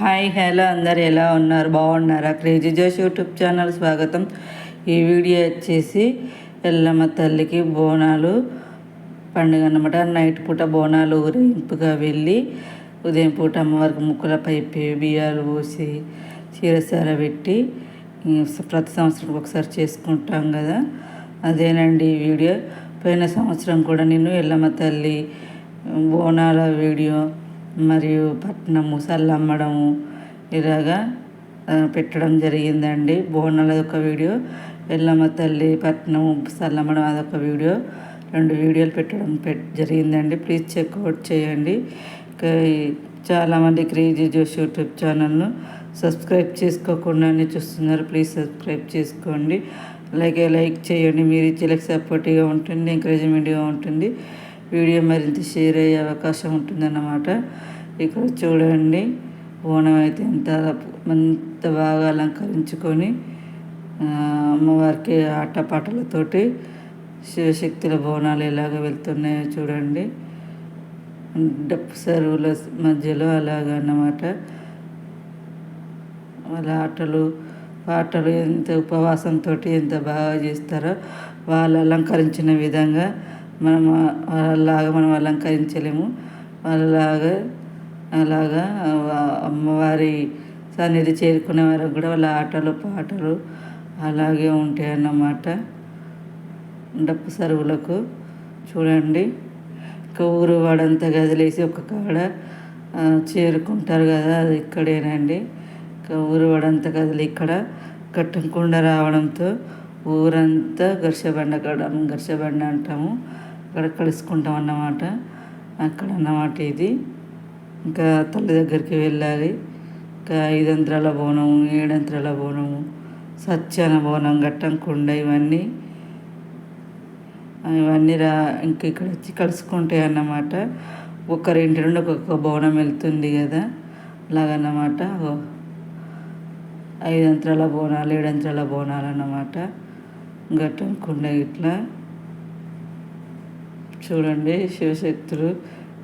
Hi hello అందరు ఎలా ఉన్నారు? బాగున్నారా? క్రేజీ జోష్ యూట్యూబ్ ఛానల్ స్వాగతం. ఈ వీడియో వచ్చేసి ఎల్లమ్మ తల్లికి బోనాలు పండుగ అన్నమాట. నైట్ పూట బోనాలు ఊరేగింపుగా వెళ్ళి ఉదయం పూట అమ్మవారికి ముక్కులపై బియ్యాలు పోసి చీరసార పెట్టి ప్రతి సంవత్సరం ఒకసారి చేసుకుంటాం కదా, అదేనండి ఈ వీడియో. పోయిన సంవత్సరం కూడా నేను ఎల్లమ్మ తల్లి బోనాల వీడియో మరియు పట్నము సల్లమ్మడము ఇలాగా పెట్టడం జరిగిందండి. బోనాల ఒక వీడియో, ఎల్లమ్మ తల్లి పట్నం సల్లమ్మడం అదొక వీడియో, 2 వీడియోలు పెట్టడం జరిగిందండి. ప్లీజ్ చెక్అవుట్ చేయండి. చాలామంది క్రేజీ జోష్ యూట్యూబ్ ఛానల్ను సబ్స్క్రైబ్ చేసుకోకుండానే చూస్తున్నారు. ప్లీజ్ సబ్స్క్రైబ్ చేసుకోండి. లైక్ చేయండి. మీరు ఇచ్చే సపోర్టివ్గా ఉంటుంది, ఎంకరేజ్మెంట్గా ఉంటుంది. వీడియో మరింత షేర్ అయ్యే అవకాశం ఉంటుందన్నమాట. ఇక్కడ చూడండి, బోనం అయితే ఎంత బాగా అలంకరించుకొని అమ్మవారికి ఆటపాటలతోటి శివశక్తుల బోనాలు ఎలాగ వెళ్తున్నాయో చూడండి. డప్పు సరువుల మధ్యలో అలాగన్నమాట. వాళ్ళ ఆటలు పాటలు ఎంత ఉపవాసంతో ఎంత బాగా చేస్తారో, వాళ్ళు అలంకరించిన విధంగా వాళ్ళలాగా మనం అలంకరించలేము. అలాగా అమ్మవారి సన్నిధి చేరుకునే వరకు కూడా వాళ్ళ ఆటలు పాటలు అలాగే ఉంటాయి అన్నమాట. డప్పు సరువులకు చూడండి, ఇంకా ఊరు వాడంతా గదిలేసి ఒక కాడ చేరుకుంటారు కదా, అది ఇక్కడేనండి. ఇంకా ఊరు వాడంతా గదిలి ఇక్కడ కట్టకుండా రావడంతో ఊరంతా గర్షబండ అంటాము, అక్కడ కలుసుకుంటాం అన్నమాట. అక్కడ అన్నమాట ఇది. ఇంకా తల్లి దగ్గరికి వెళ్ళాలి. ఇంకా 5 అంత్రాల బోనము, 7 అంత్రాల బోనము, సత్యాన బోనం, గట్టంకుండ ఇవన్నీ ఇంక ఇక్కడ వచ్చి కలుసుకుంటాయి అన్నమాట. ఒక్కరింటి నుండి ఒక్కొక్క బోనం వెళ్తుంది కదా, అలాగన్నమాట. 5 అంత్రాల బోనాలు, 7 అంత్రాల బోనాలు అన్నమాట. గట్టంకుండ ఇట్లా చూడండి, శివశక్తులు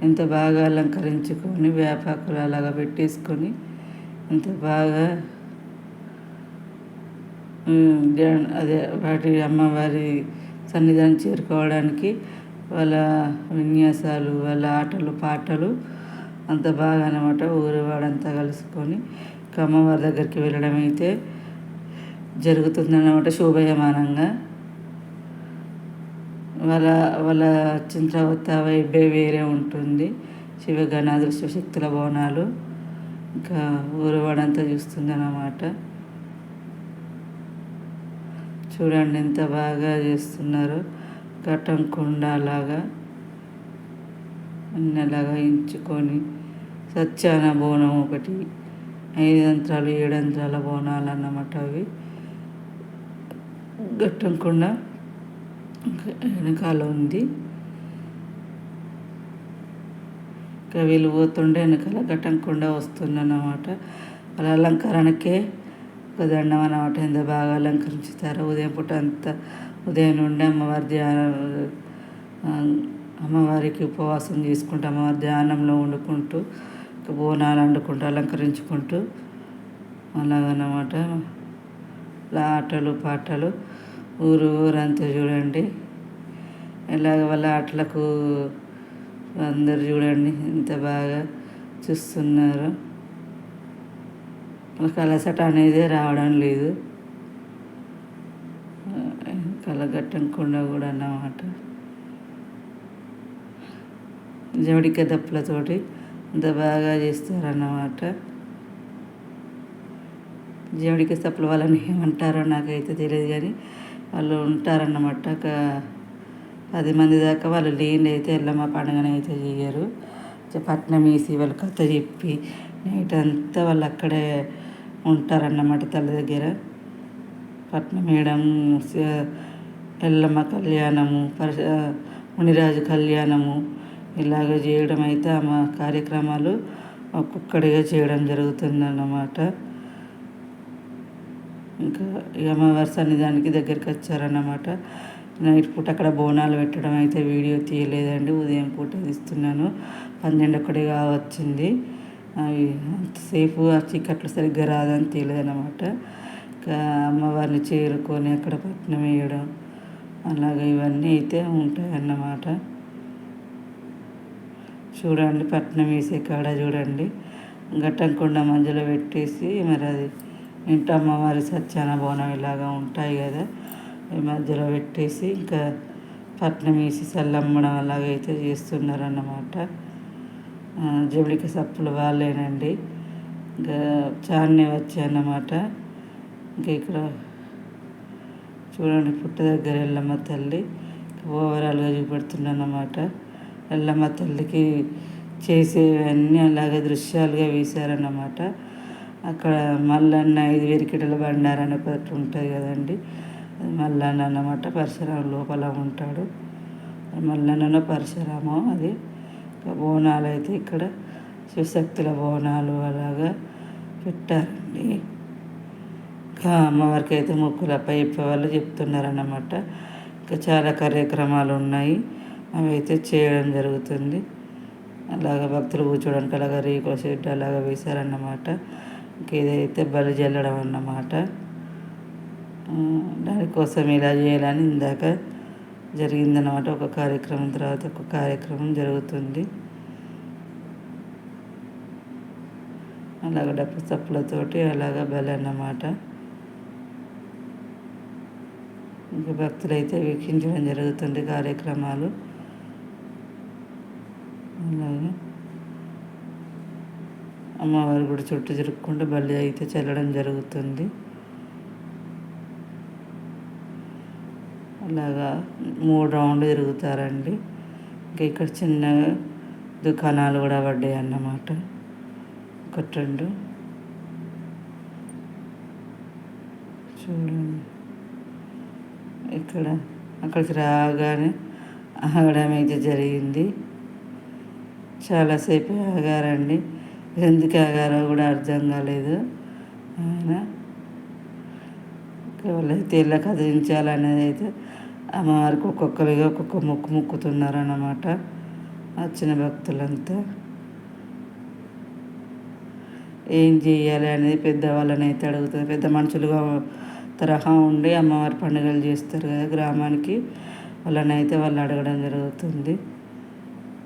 ఎంత బాగా అలంకరించుకొని వేపాకులు అలాగా పెట్టేసుకొని ఎంత బాగా వాటి అమ్మవారి సన్నిధానం చేరుకోవడానికి వాళ్ళ విన్యాసాలు, వాళ్ళ ఆటలు పాటలు అంత బాగా అన్నమాట. ఊరు వాడంతా కలుసుకొని అమ్మవారి దగ్గరికి వెళ్ళడం అయితే జరుగుతుందన్నమాట శోభయమానంగా. వాళ్ళ వచ్చిన తర్వాత వైబే వేరే ఉంటుంది. శివగణాదులు శివశక్తుల బోనాలు ఇంకా ఊరు వాడంతా చూస్తుంది అన్నమాట. చూడండి ఎంత బాగా చేస్తున్నారు. ఘటంకుండ అలాగా అన్నలాగా ఎంచుకొని సత్యాన బోనం ఒకటి, 5 అంత్రాలు 7 అంత్రాల బోనాలు అన్నమాట. అవి ఘటంకుండ వెనకాల ఉంది. ఇంకా వీళ్ళు పోతుండే వెనకాల ఘటంకుండ వస్తుందన్నమాట. వాళ్ళ అలంకరణకే ఒక దండం అన్నమాట. ఎంత బాగా అలంకరించుతారో. ఉదయం పూట అంతా ఉదయం నుండి అమ్మవారికి ఉపవాసం చేసుకుంటూ అమ్మవారి ధ్యానంలో వండుకుంటూ బోనాలు వండుకుంటూ అలంకరించుకుంటూ అలాగన్నమాట. ఆటలు పాటలు ఊరంతా చూడండి ఎలాగ వాళ్ళ ఆటలకు అందరు చూడండి ఎంత బాగా చూస్తున్నారు. వాళ్ళకి అలసట అనేది రావడం లేదు. కలగట్టకుండా కూడా అన్నమాట. జమిడిక దప్పులతోటి అంత బాగా చేస్తారన్నమాట. జమిడిక దప్పుల వాళ్ళని ఏమంటారో నాకైతే తెలియదు, కానీ వాళ్ళు ఉంటారన్నమాట. 10 మంది దాకా వాళ్ళు లేని అయితే ఎల్లమ్మ పండుగని అయితే చేయరు. పట్నం వేసి వాళ్ళు కథ చెప్పి నైట్ అంతా వాళ్ళు అక్కడే ఉంటారన్నమాట. తల్లి దగ్గర పట్నం వేయడం, ఎల్లమ్మ కళ్యాణము, మునిరాజు కళ్యాణము ఇలాగ చేయడం అయితే ఆ కార్యక్రమాలు ఒక్కొక్కడిగా చేయడం జరుగుతుందన్నమాట. ఇంకా అమ్మవారి సన్నిధానికి దగ్గరికి వచ్చారన్నమాట. నైట్ పూట అక్కడ బోనాలు పెట్టడం అయితే వీడియో తీయలేదండి, ఉదయం పూట తీస్తున్నాను. 12 వచ్చింది. అవి అంతసేపు ఆ చీకట్లు సరిగ్గా రాదని తెలియదన్నమాట. ఇంకా అమ్మవారిని చేరుకొని అక్కడ పట్నం వేయడం అలాగే ఇవన్నీ అయితే ఉంటాయన్నమాట. చూడండి పట్నం వేసే కాడ చూడండి ఘట్టంకొండ మధ్యలో పెట్టేసి మరి అది ఇంటి అమ్మవారి సత్యాన బోనం ఇలాగా ఉంటాయి కదా, ఈ మధ్యలో పెట్టేసి ఇంకా పట్నం వేసి చల్లమ్మడం అలాగైతే చేస్తున్నారన్నమాట. జబిడిక సప్పులు వాళ్ళేనండి. ఇంకా చాలానే వచ్చాయన్నమాట. ఇంకా ఇక్కడ చూడండి పుట్ట దగ్గర ఎల్లమ్మ తల్లి ఓవరాల్గా చూపెడుతుందన్నమాట. ఎల్లమ్మ తల్లికి చేసేవన్నీ అలాగే దృశ్యాలుగా వేశారన్నమాట. అక్కడ మల్లన్న 5 వెరికిటల బండారని ఒకటి ఉంటుంది కదండి, మల్లన్న అన్నమాట. పరశురాము లోపల ఉంటాడు. మల్లన్ననో పరశురామో అది. బోనాలు అయితే ఇక్కడ శివశక్తుల బోనాలు అలాగా పెట్టారండి. ఇంకా అమ్మవారికి అయితే మొక్కులపై చెప్పేవాళ్ళు చెప్తున్నారన్నమాట. ఇంకా చాలా కార్యక్రమాలు ఉన్నాయి, అవి అయితే చేయడం జరుగుతుంది. అలాగ భక్తులు కూర్చోడానికి అలాగ రేకుల షెడ్ అలాగ వేశారన్నమాట. ఇంక ఇదైతే బలి జల్లడం అన్నమాట. దానికోసం ఇలా చేయాలని ఇందాక జరిగిందన్నమాట. ఒక కార్యక్రమం తర్వాత ఒక కార్యక్రమం జరుగుతుంది. అలాగ డప్పు చప్పులతోటి అలాగ బలి అన్నమాట. ఇంకా భక్తులైతే వీక్షించడం జరుగుతుంది కార్యక్రమాలు. అలాగే అమ్మవారి గుడి చుట్టూ తిరుక్కుంటూ బలి అయితే చల్లడం జరుగుతుంది. అలాగా 3 రౌండ్లు తిరుగుతారండి. ఇంకా ఇక్కడ చిన్న దుకాణాలు కూడా పడ్డాయి అన్నమాట. 1 2 చూడండి. అక్కడికి రాగానే ఆగడం అయితే జరిగింది. చాలాసేపు ఆగారండి. ఎందుకు ఆగారో కూడా అర్థం కాలేదు. ఆయన వాళ్ళైతే ఇలా కదిలించాలనేది అయితే అమ్మవారికి ఒక్కొక్కరిగా ఒక్కొక్క మొక్కు మొక్కుతున్నారన్నమాట. వచ్చిన భక్తులంతా ఏం చేయాలి అనేది పెద్దవాళ్ళని అయితే అడుగుతారు. పెద్ద మనుషులుగా తరహా ఉండి అమ్మవారి పండుగలు చేస్తారు కదా గ్రామానికి, వాళ్ళనైతే వాళ్ళు అడగడం జరుగుతుంది.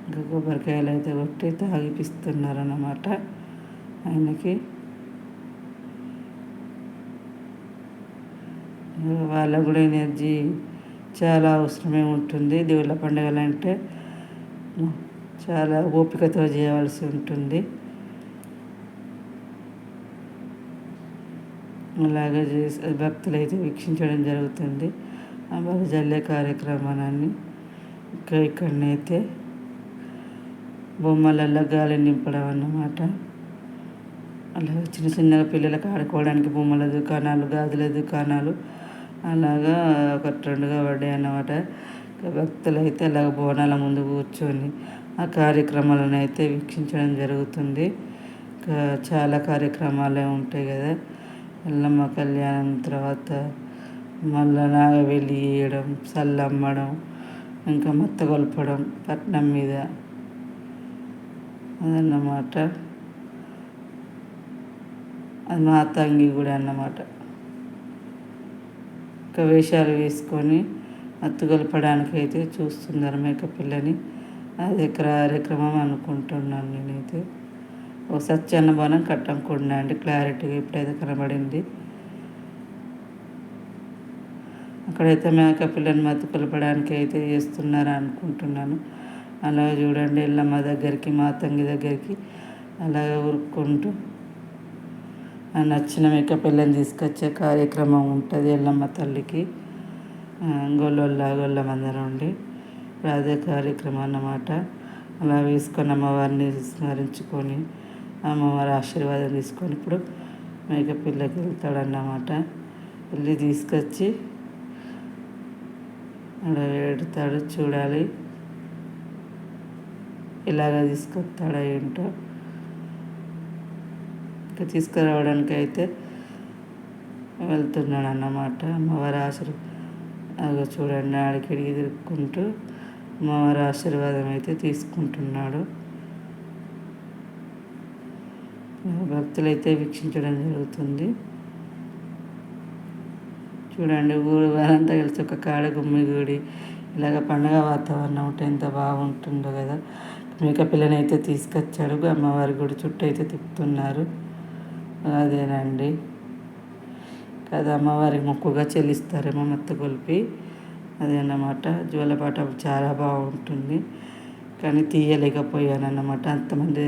ఇంకా కొబ్బరికాయలు అయితే కొట్టి తాగిపిస్తున్నారన్నమాట ఆయనకి. వాళ్ళకు కూడా ఎనర్జీ చాలా అవసరమే ఉంటుంది. దేవుళ్ళ పండుగలు అంటే చాలా ఓపికతో చేయవలసి ఉంటుంది. అలాగే చేసి భక్తులు అయితే వీక్షించడం జరుగుతుంది ఆ బలి జల్లే కార్యక్రమాన్ని. ఇంకా ఇక్కడనైతే బొమ్మలల్లో గాలి నింపడం అన్నమాట. అలాగే చిన్న చిన్నగా పిల్లలకు ఆడుకోవడానికి బొమ్మల దుకాణాలు, గాజుల దుకాణాలు అలాగా 1 2గా పడ్డాయి అన్నమాట. భక్తులు అయితే అలాగ బోనాల ముందు కూర్చొని ఆ కార్యక్రమాలను అయితే వీక్షించడం జరుగుతుంది. ఇంకా చాలా కార్యక్రమాలే ఉంటాయి కదా. ఎల్లమ్మ కళ్యాణం తర్వాత మళ్ళా నాగవెల్లి వేయడం, చల్లమ్మడం, ఇంకా మత్త కొల్పడం పట్నం మీద అదన్నమాట. అది మాతంగి గుడి అన్నమాట. ఇంకా వేషాలు వేసుకొని మత్తు గొలపడానికి అయితే చూస్తున్నారు మేకప్ పిల్లని. అది కార్యక్రమం అనుకుంటున్నాను నేనైతే. ఒక సత్యాన్న బోనం కట్టంకుండా అండి, క్లారిటీగా ఇప్పుడైతే కనబడింది. అక్కడైతే మేకప్ పిల్లని మత్తు కొలపడానికి అయితే చేస్తున్నారు అనుకుంటున్నాను. అలాగే చూడండి ఎల్లమ్మ దగ్గరికి, మాతంగి దగ్గరికి అలాగే ఉరుక్కుంటూ నచ్చిన మేకప్ పిల్లని తీసుకొచ్చే కార్యక్రమం ఉంటుంది ఎల్లమ్మ తల్లికి. గొల్లమందరం ఉండి అదే కార్యక్రమం అన్నమాట. అలా వేసుకొని అమ్మవారిని స్మరించుకొని అమ్మవారి ఆశీర్వాదం తీసుకొని ఇప్పుడు మేకప్ పిల్లకి వెళ్తాడన్నమాట. వెళ్ళి తీసుకొచ్చి అలా పెడతాడు. చూడాలి ఇలాగ తీసుకొస్తాడా ఏంటో. ఇంకా తీసుకురావడానికి అయితే వెళ్తున్నాడు అన్నమాట. అమ్మవారి ఆశీర్వాదం చూడండి, ఆడికిడికి తిరుక్కుంటూ అమ్మవారి ఆశీర్వాదం అయితే తీసుకుంటున్నాడు. భక్తులైతే వీక్షించడం జరుగుతుంది. చూడండి, ఊరు వారంతా కలిసి ఒక కాడ గుమ్మిగూడి ఇలాగ పండగ వాతావరణం ఉంటే ఎంత బాగుంటుందో కదా. మేక పిల్లని అయితే తీసుకొచ్చాడు, అమ్మవారి గుడి చుట్టూ అయితే తిప్పుతున్నారు. అదేనండి కదా, అమ్మవారికి మొక్కుగా చెల్లిస్తారేమో మత్త కొలిపి. అదేనమాట, జోలపాట చాలా బాగుంటుంది కానీ తీయలేకపోయాను అన్నమాట. అంతమంది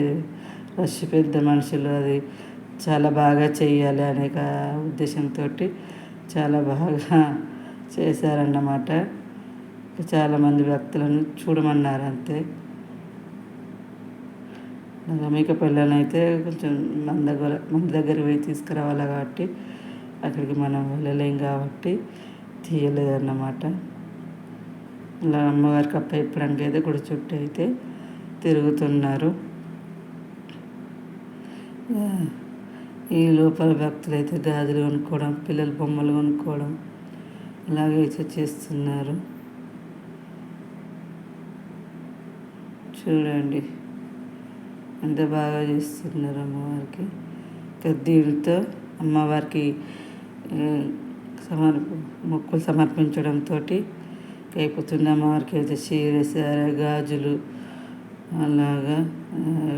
రష్, పెద్ద మనుషులు, అది చాలా బాగా చెయ్యాలి అనే ఉద్దేశంతో చాలా బాగా చేశారన్నమాట. చాలామంది భక్తులను చూడమన్నారు అంతే. మేక పిల్లని అయితే కొంచెం మన దగ్గర పోయి తీసుకురావాలి కాబట్టి అక్కడికి మనం వెళ్ళలేం కాబట్టి తీయలేదన్నమాట. ఇలా అమ్మవారికి అప్ప ఇప్పడానికి అయితే గుడి చుట్టూ అయితే తిరుగుతున్నారు. ఈ లోపల భక్తులు అయితే గాజులు కొనుక్కోవడం, పిల్లల బొమ్మలు కొనుక్కోవడం అలాగే అయితే చేస్తున్నారు. చూడండి ఎంత బాగా చేస్తున్నారు అమ్మవారికి. దీనితో అమ్మవారికి మొక్కులు సమర్పించడంతో అయిపోతుంది. అమ్మవారికి అయితే చీర, సారె, గాజులు అలాగా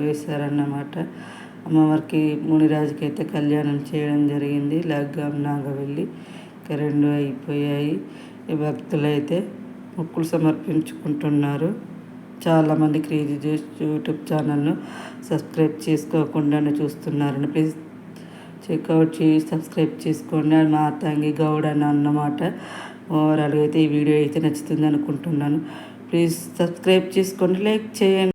వేశారన్నమాట. అమ్మవారికి మునిరాజుకి అయితే కళ్యాణం చేయడం జరిగింది. లగ్నాగా వెళ్ళి రెండు అయిపోయాయి. ఈ భక్తులు అయితే మొక్కులు సమర్పించుకుంటున్నారు. చాలామంది క్రేజీ జ్యూస్ యూట్యూబ్ ఛానల్ను సబ్స్క్రైబ్ చేసుకోకుండానే చూస్తున్నారని ప్లీజ్ చెక్అవుట్ చేసి సబ్స్క్రైబ్ చేసుకోండి. అది మా తంగి గౌడ్ అని అన్నమాట. ఓవరాల్గా అయితే ఈ వీడియో అయితే నచ్చుతుంది అనుకుంటున్నాను. ప్లీజ్ సబ్స్క్రైబ్ చేసుకోండి, లైక్ చేయండి.